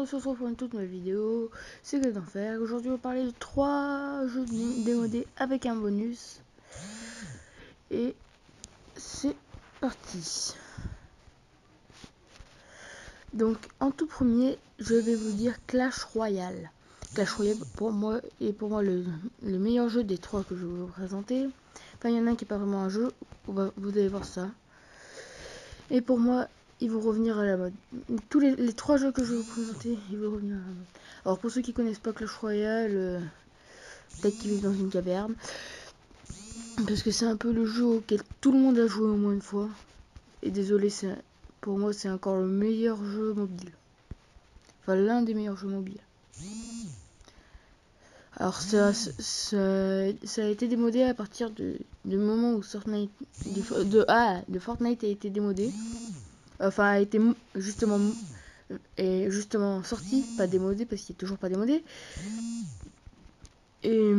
on se retrouve pour une toute nouvelle vidéo. C'est que d'enfer. Aujourd'hui, on va parler de 3 jeux démodés avec un bonus. Et c'est parti. Donc, en tout premier, je vais vous dire Clash Royale. Clash Royale, pour moi, est le meilleur jeu des 3 que je vais vous présenter. Enfin, il y en a un qui n'est pas vraiment un jeu. Vous allez voir ça. Et pour moi, ils vont revenir à la mode. Tous les 3 jeux que je vais vous présenter, ils vont revenir à la mode. Alors pour ceux qui connaissent pas Clash Royale, peut-être qu'ils vivent dans une caverne. Parce que c'est un peu le jeu auquel tout le monde a joué au moins une fois. Et désolé, pour moi c'est encore le meilleur jeu mobile. Enfin l'un des meilleurs jeux mobiles. Alors ça a été démodé à partir du moment où Fortnite a été démodé. Enfin a été justement sorti, pas démodé parce qu'il est toujours pas démodé. Et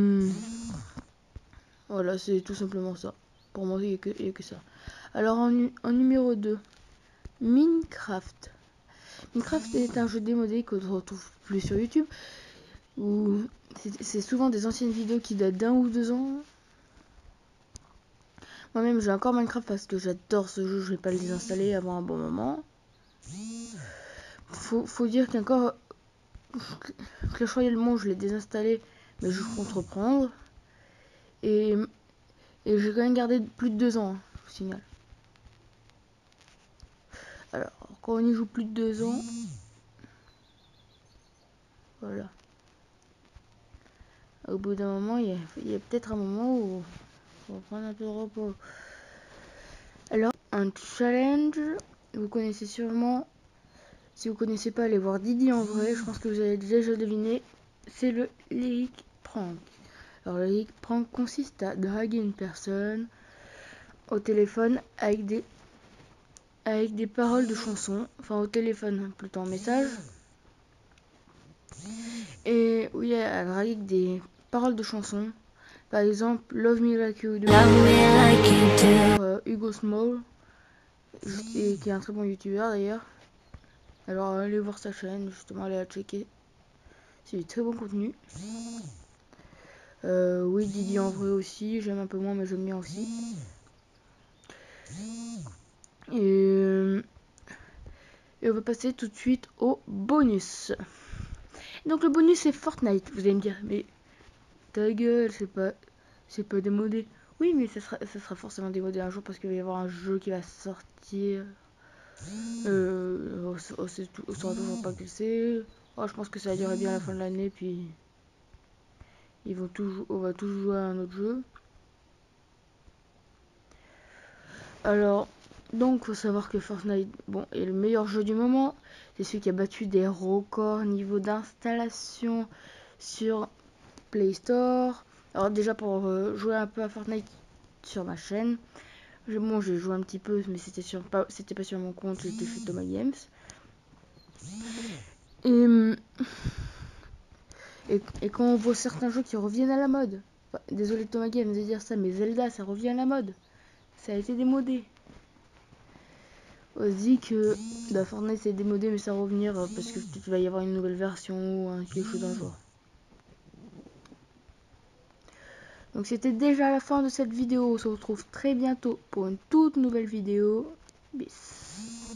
voilà, c'est tout simplement ça. Pour moi, il n'y a que ça. Alors en numéro 2, Minecraft. Minecraft est un jeu démodé que l'on retrouve plus sur YouTube. Où c'est souvent des anciennes vidéos qui datent d'1 ou 2 ans. Moi-même, j'ai encore Minecraft parce que j'adore ce jeu. Je vais pas le désinstaller avant un bon moment. Faut dire qu'encore Clash Royale, je l'ai désinstallé, mais je compte reprendre. Et j'ai quand même gardé plus de 2 ans, hein, je vous signale. Alors, quand on y joue plus de 2 ans, voilà. Au bout d'un moment, il y a peut-être un moment où on va prendre un peu de repos. Alors, un challenge, vous connaissez sûrement. Si vous connaissez pas, allez voir Didi en vrai. Je pense que vous avez déjà deviné. C'est le lyric prank. Alors, le lyric prank consiste à draguer une personne au téléphone avec des paroles de chansons. Enfin, au téléphone, plutôt en message. Et oui, à draguer avec des paroles de chansons. Par exemple, Love Me Like You Do, Hugo Small, qui est un très bon youtubeur d'ailleurs. Alors allez voir sa chaîne, justement, allez la checker. C'est du très bon contenu. Oui, Didi en vrai aussi, j'aime un peu moins, mais j'aime bien aussi. Et on va passer tout de suite au bonus. Donc le bonus c'est Fortnite. Vous allez me dire, mais ta gueule, c'est pas démodé. Oui, mais ça sera forcément démodé un jour parce qu'il va y avoir un jeu qui va sortir. On saura toujours pas que c'est. Oh, je pense que ça va durer bien à la fin de l'année, puis on va tous jouer à un autre jeu. Alors, donc, faut savoir que Fortnite, bon, est le meilleur jeu du moment. C'est celui qui a battu des records niveau d'installation sur Play Store. Alors déjà pour jouer un peu à Fortnite sur ma chaîne, j'ai joué un petit peu, mais c'était pas sur mon compte, j'étais chez Thomas Games. Et quand on voit certains jeux qui reviennent à la mode, enfin, désolé Thomas Games de dire ça, mais Zelda ça revient à la mode, ça a été démodé. On se dit que Fortnite c'est démodé, mais ça va revenir parce que peut-être il va y avoir une nouvelle version ou quelque chose d'un genre. Donc c'était déjà la fin de cette vidéo. On se retrouve très bientôt pour une toute nouvelle vidéo. Bis.